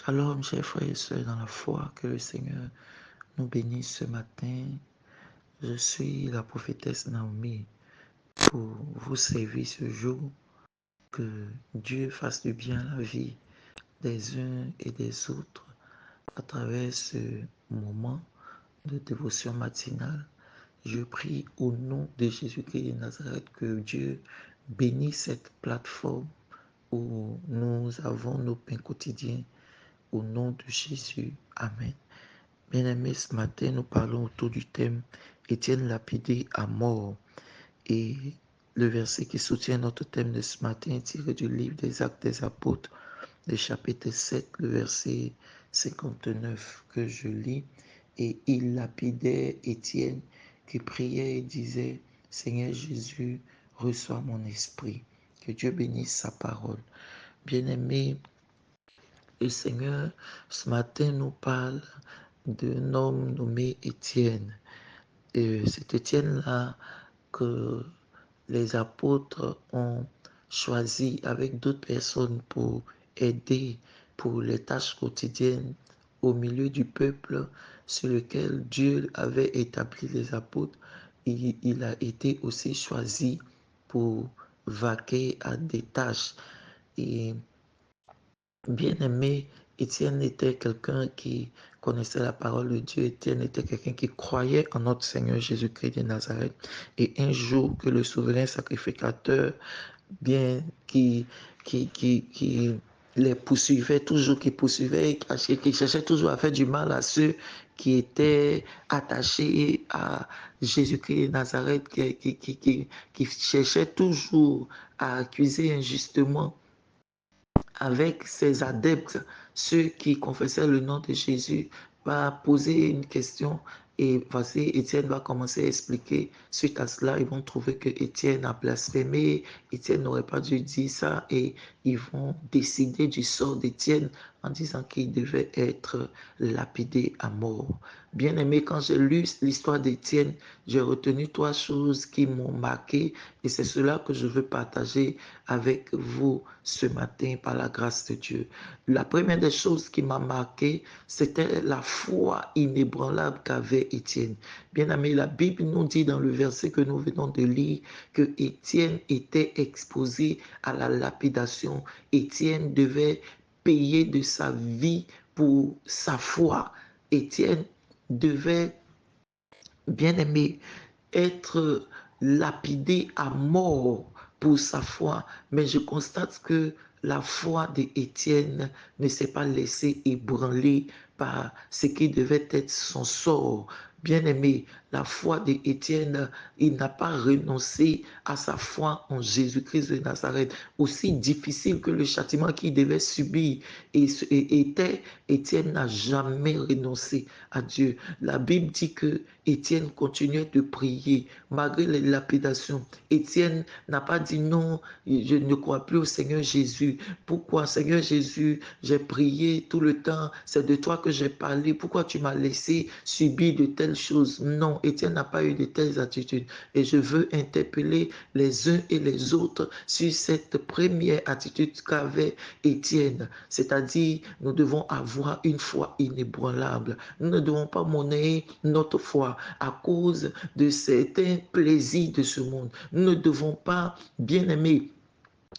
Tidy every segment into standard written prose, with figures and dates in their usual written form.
Shalom, chers frères et sœurs dans la foi, que le Seigneur nous bénisse ce matin. Je suis la prophétesse Naomi pour vous servir ce jour. Que Dieu fasse du bien à la vie des uns et des autres à travers ce moment de dévotion matinale. Je prie au nom de Jésus-Christ de Nazareth que Dieu bénisse cette plateforme où nous avons nos pains quotidiens. Au nom de Jésus. Amen. Bien-aimés, ce matin, nous parlons autour du thème Étienne lapidé à mort. Et le verset qui soutient notre thème de ce matin est tiré du livre des Actes des Apôtres, le chapitre 7, le verset 59 que je lis. Et il lapidait Étienne qui priait et disait, Seigneur Jésus, reçois mon esprit. Que Dieu bénisse sa parole. Bien-aimés, le Seigneur, ce matin, nous parle d'un homme nommé Étienne. Et c'est Étienne-là que les apôtres ont choisi avec d'autres personnes pour aider pour les tâches quotidiennes au milieu du peuple sur lequel Dieu avait établi les apôtres. Il a été aussi choisi pour vaquer à des tâches. Et bien-aimé, Étienne était quelqu'un qui connaissait la parole de Dieu. Étienne était quelqu'un qui croyait en notre Seigneur Jésus-Christ de Nazareth. Et un jour que le souverain sacrificateur, bien, qui les poursuivait toujours, qui cherchait toujours à faire du mal à ceux qui étaient attachés à Jésus-Christ de Nazareth, qui cherchait toujours à accuser injustement avec ses adeptes, ceux qui confessaient le nom de Jésus, va poser une question et voici, Étienne va commencer à expliquer. Suite à cela, ils vont trouver que Étienne a blasphémé, Étienne n'aurait pas dû dire ça et ils vont décider du sort d'Étienne en disant qu'il devait être lapidé à mort. Bien aimé, quand j'ai lu l'histoire d'Étienne, j'ai retenu trois choses qui m'ont marqué et c'est cela que je veux partager avec vous ce matin par la grâce de Dieu. La première des choses qui m'a marqué, c'était la foi inébranlable qu'avait Étienne. Bien aimé, la Bible nous dit dans le verset que nous venons de lire que Étienne était exposé à la lapidation. Étienne devait payer de sa vie pour sa foi. Étienne devait, bien aimé, être lapidé à mort pour sa foi. Mais je constate que la foi d'Étienne ne s'est pas laissée ébranler par ce qui devait être son sort. Bien aimé, la foi d'Étienne, il n'a pas renoncé à sa foi en Jésus-Christ de Nazareth. Aussi difficile que le châtiment qu'il devait subir était, Étienne n'a jamais renoncé à Dieu. La Bible dit que Étienne continuait de prier malgré les lapidations. Étienne n'a pas dit non, je ne crois plus au Seigneur Jésus. Pourquoi, Seigneur Jésus, j'ai prié tout le temps, c'est de toi que j'ai parlé. Pourquoi tu m'as laissé subir de telles choses? Non, Étienne n'a pas eu de telles attitudes. Et je veux interpeller les uns et les autres sur cette première attitude qu'avait Étienne. C'est-à-dire, nous devons avoir une foi inébranlable. Nous ne devons pas monnayer notre foi à cause de certains plaisirs de ce monde. Nous ne devons pas, bien aimer,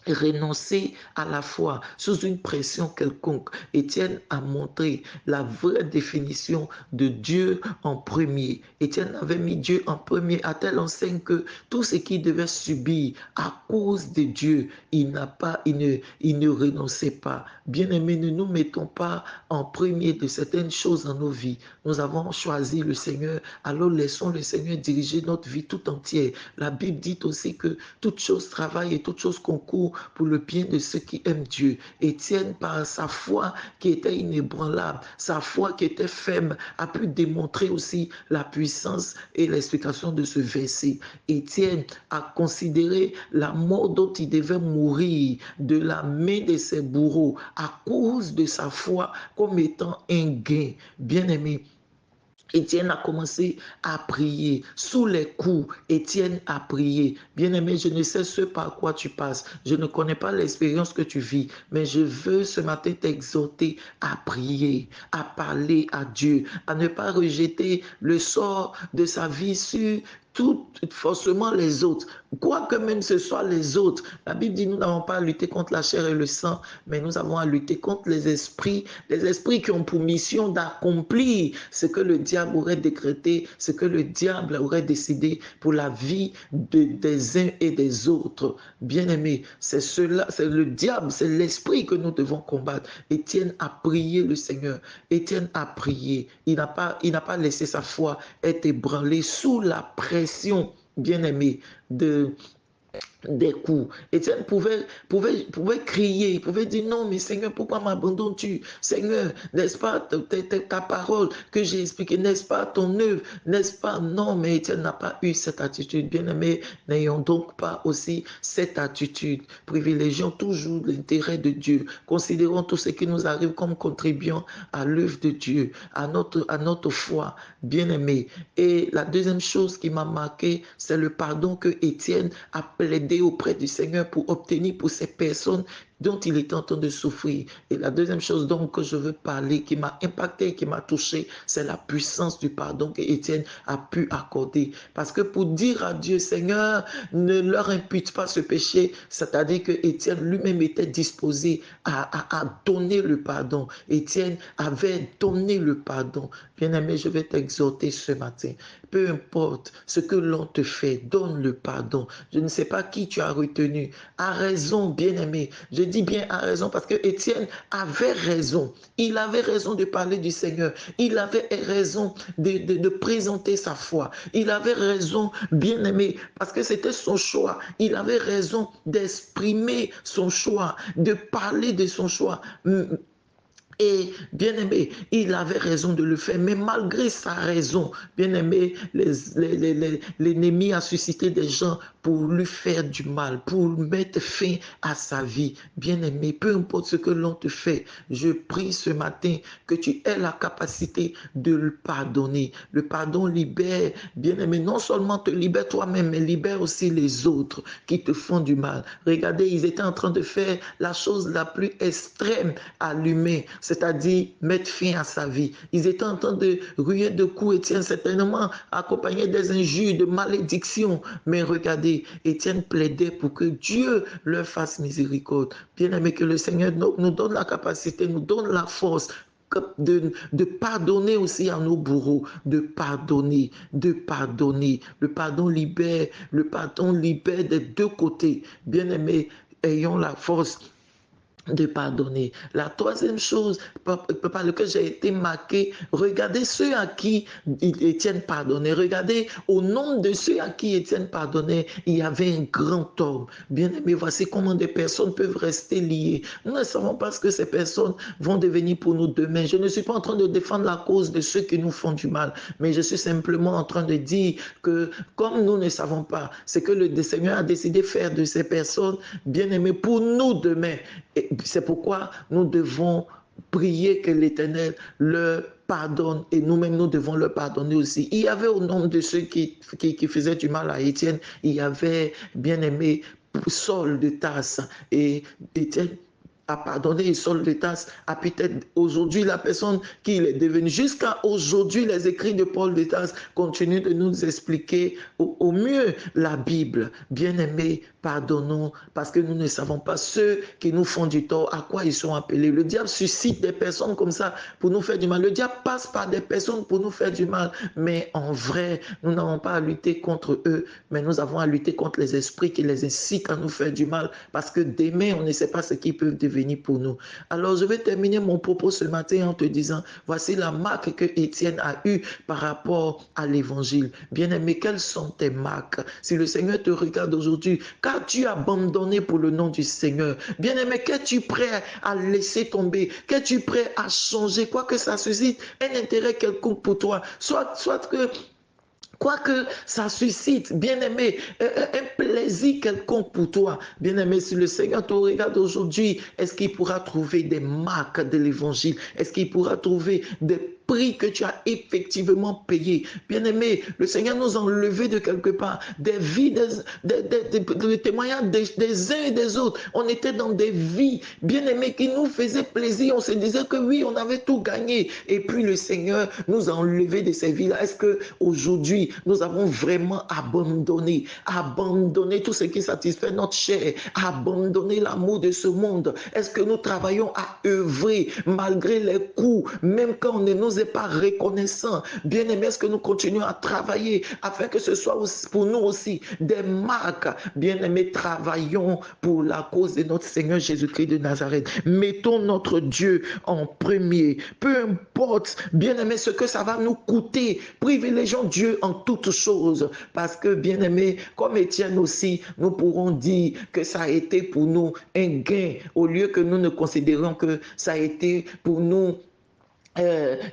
renoncer à la foi sous une pression quelconque. Étienne a montré la vraie définition de Dieu en premier. Étienne avait mis Dieu en premier à telle enseigne que tout ce qu'il devait subir à cause de Dieu, il ne renonçait pas. Bien-aimés, ne nous mettons pas en premier de certaines choses dans nos vies. Nous avons choisi le Seigneur, alors laissons le Seigneur diriger notre vie tout entière. La Bible dit aussi que toute chose travaille et toute chose concourt pour le bien de ceux qui aiment Dieu. Étienne, par sa foi qui était inébranlable, sa foi qui était ferme, a pu démontrer aussi la puissance et l'explication de ce verset. Étienne a considéré la mort dont il devait mourir de la main de ses bourreaux à cause de sa foi comme étant un gain. Bien-aimé, Étienne a commencé à prier. Sous les coups, Étienne a prié. Bien-aimé, je ne sais ce par quoi tu passes. Je ne connais pas l'expérience que tu vis, mais je veux ce matin t'exhorter à prier, à parler à Dieu, à ne pas rejeter le sort de sa vie sur tout forcément les autres. Quoi que même ce soit les autres. La Bible dit nous n'avons pas à lutter contre la chair et le sang, mais nous avons à lutter contre les esprits qui ont pour mission d'accomplir ce que le diable aurait décrété, ce que le diable aurait décidé pour la vie des uns et des autres. Bien-aimés, c'est cela, c'est le diable, c'est l'esprit que nous devons combattre. Étienne a prié le Seigneur. Étienne a prié. Il n'a pas laissé sa foi être ébranlée sous la pression, bien-aimé, des coups. Étienne pouvait crier, il pouvait dire non, mais Seigneur, pourquoi m'abandonnes-tu? Seigneur, n'est-ce pas ta parole que j'ai expliquée, n'est-ce pas ton œuvre, n'est-ce pas? Non, mais Étienne n'a pas eu cette attitude. Bien-aimé, n'ayons donc pas aussi cette attitude. Privilégions toujours l'intérêt de Dieu. Considérons tout ce qui nous arrive comme contribuant à l'œuvre de Dieu, à notre foi, bien-aimé. Et la deuxième chose qui m'a marqué, c'est le pardon que Étienne a plaidé auprès du Seigneur pour obtenir pour ces personnes dont il était en train de souffrir. Et la deuxième chose donc que je veux parler, qui m'a impacté, qui m'a touché, c'est la puissance du pardon que Étienne a pu accorder. Parce que pour dire à Dieu, Seigneur, ne leur impute pas ce péché, c'est-à-dire que Étienne lui-même était disposé à donner le pardon. Étienne avait donné le pardon. Bien-aimé, je vais t'exhorter ce matin. Peu importe ce que l'on te fait, donne le pardon. Je ne sais pas qui tu as retenu. À raison, bien-aimé. Je dis bien à raison parce que Étienne avait raison. Il avait raison de parler du Seigneur. Il avait raison de présenter sa foi. Il avait raison, bien-aimé, parce que c'était son choix. Il avait raison d'exprimer son choix, de parler de son choix. Et bien aimé, il avait raison de le faire, mais malgré sa raison, bien aimé, l'ennemi a suscité des gens pour lui faire du mal, pour mettre fin à sa vie. Bien aimé, peu importe ce que l'on te fait, je prie ce matin que tu aies la capacité de le pardonner. Le pardon libère, bien aimé, non seulement te libère toi-même, mais libère aussi les autres qui te font du mal. Regardez, ils étaient en train de faire la chose la plus extrême à l'humain, c'est-à-dire mettre fin à sa vie. Ils étaient en train de ruer de coups, Étienne, certainement accompagné des injures, de malédictions. Mais regardez, Étienne plaidait pour que Dieu leur fasse miséricorde. Bien aimé, que le Seigneur nous donne la capacité, nous donne la force de pardonner aussi à nos bourreaux, de pardonner. Le pardon libère des deux côtés. Bien aimé, ayons la force de pardonner. La troisième chose par laquelle j'ai été marqué, regardez ceux à qui Étienne pardonnait. Regardez au nombre de ceux à qui Étienne pardonnait, il y avait un grand homme. Bien aimé, voici comment des personnes peuvent rester liées. Nous ne savons pas ce que ces personnes vont devenir pour nous demain. Je ne suis pas en train de défendre la cause de ceux qui nous font du mal, mais je suis simplement en train de dire que comme nous ne savons pas ce que le Seigneur a décidé de faire de ces personnes, bien aimé, pour nous demain, c'est pourquoi nous devons prier que l'Éternel leur pardonne et nous-mêmes nous devons leur pardonner aussi. Il y avait au nombre de ceux qui faisaient du mal à Étienne, il y avait bien aimé Saul de Tarse et Étienne a pardonné Saul de Tarse à peut-être aujourd'hui la personne qu'il est devenu. Jusqu'à aujourd'hui, les écrits de Paul de Tarse continuent de nous expliquer au mieux la Bible. Bien-aimés, pardonnons parce que nous ne savons pas ceux qui nous font du tort, à quoi ils sont appelés. Le diable suscite des personnes comme ça pour nous faire du mal. Le diable passe par des personnes pour nous faire du mal. Mais en vrai, nous n'avons pas à lutter contre eux, mais nous avons à lutter contre les esprits qui les incitent à nous faire du mal parce que demain, on ne sait pas ce qu'ils peuvent devenir pour nous. Alors, je vais terminer mon propos ce matin en te disant, voici la marque que Étienne a eue par rapport à l'évangile. Bien-aimé, quelles sont tes marques? Si le Seigneur te regarde aujourd'hui, qu'as-tu abandonné pour le nom du Seigneur? Bien-aimé, qu'es-tu prêt à laisser tomber? Qu'es-tu prêt à changer? Quoi que ça suscite un intérêt quelconque pour toi. Soit que quoique ça suscite, bien-aimé, un plaisir quelconque pour toi. Bien-aimé, si le Seigneur te regarde aujourd'hui, est-ce qu'il pourra trouver des marques de l'évangile? Est-ce qu'il pourra trouver des prix que tu as effectivement payé. Bien-aimé, le Seigneur nous a enlevés de quelque part des vies, des témoignages des uns et des autres. On était dans des vies, bien-aimés, qui nous faisaient plaisir. On se disait que oui, on avait tout gagné. Et puis le Seigneur nous a enlevés de ces vies-là. Est-ce qu'aujourd'hui, nous avons vraiment abandonné tout ce qui satisfait notre chair, abandonné l'amour de ce monde? Est-ce que nous travaillons à œuvrer malgré les coups, même quand on ne nous est pas reconnaissant? Bien-aimés, est-ce que nous continuons à travailler afin que ce soit pour nous aussi des marques? Bien-aimés, travaillons pour la cause de notre Seigneur Jésus-Christ de Nazareth. Mettons notre Dieu en premier. Peu importe, bien-aimés, ce que ça va nous coûter. Privilégions Dieu en toutes choses. Parce que, bien-aimés, comme Étienne aussi, nous pourrons dire que ça a été pour nous un gain, au lieu que nous ne considérions que ça a été pour nous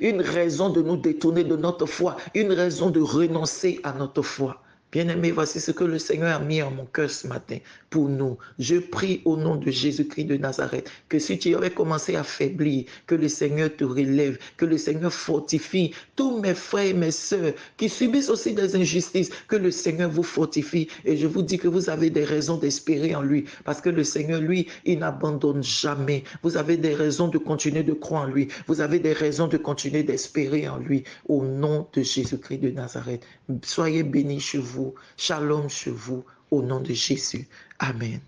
une raison de nous détourner de notre foi, une raison de renoncer à notre foi. Bien-aimé, voici ce que le Seigneur a mis en mon cœur ce matin pour nous. Je prie au nom de Jésus-Christ de Nazareth que si tu avais commencé à faiblir, que le Seigneur te relève, que le Seigneur fortifie tous mes frères et mes sœurs qui subissent aussi des injustices, que le Seigneur vous fortifie. Et je vous dis que vous avez des raisons d'espérer en lui, parce que le Seigneur, lui, il n'abandonne jamais. Vous avez des raisons de continuer de croire en lui. Vous avez des raisons de continuer d'espérer en lui. Au nom de Jésus-Christ de Nazareth, soyez bénis chez vous. Shalom chez vous, au nom de Jésus. Amen.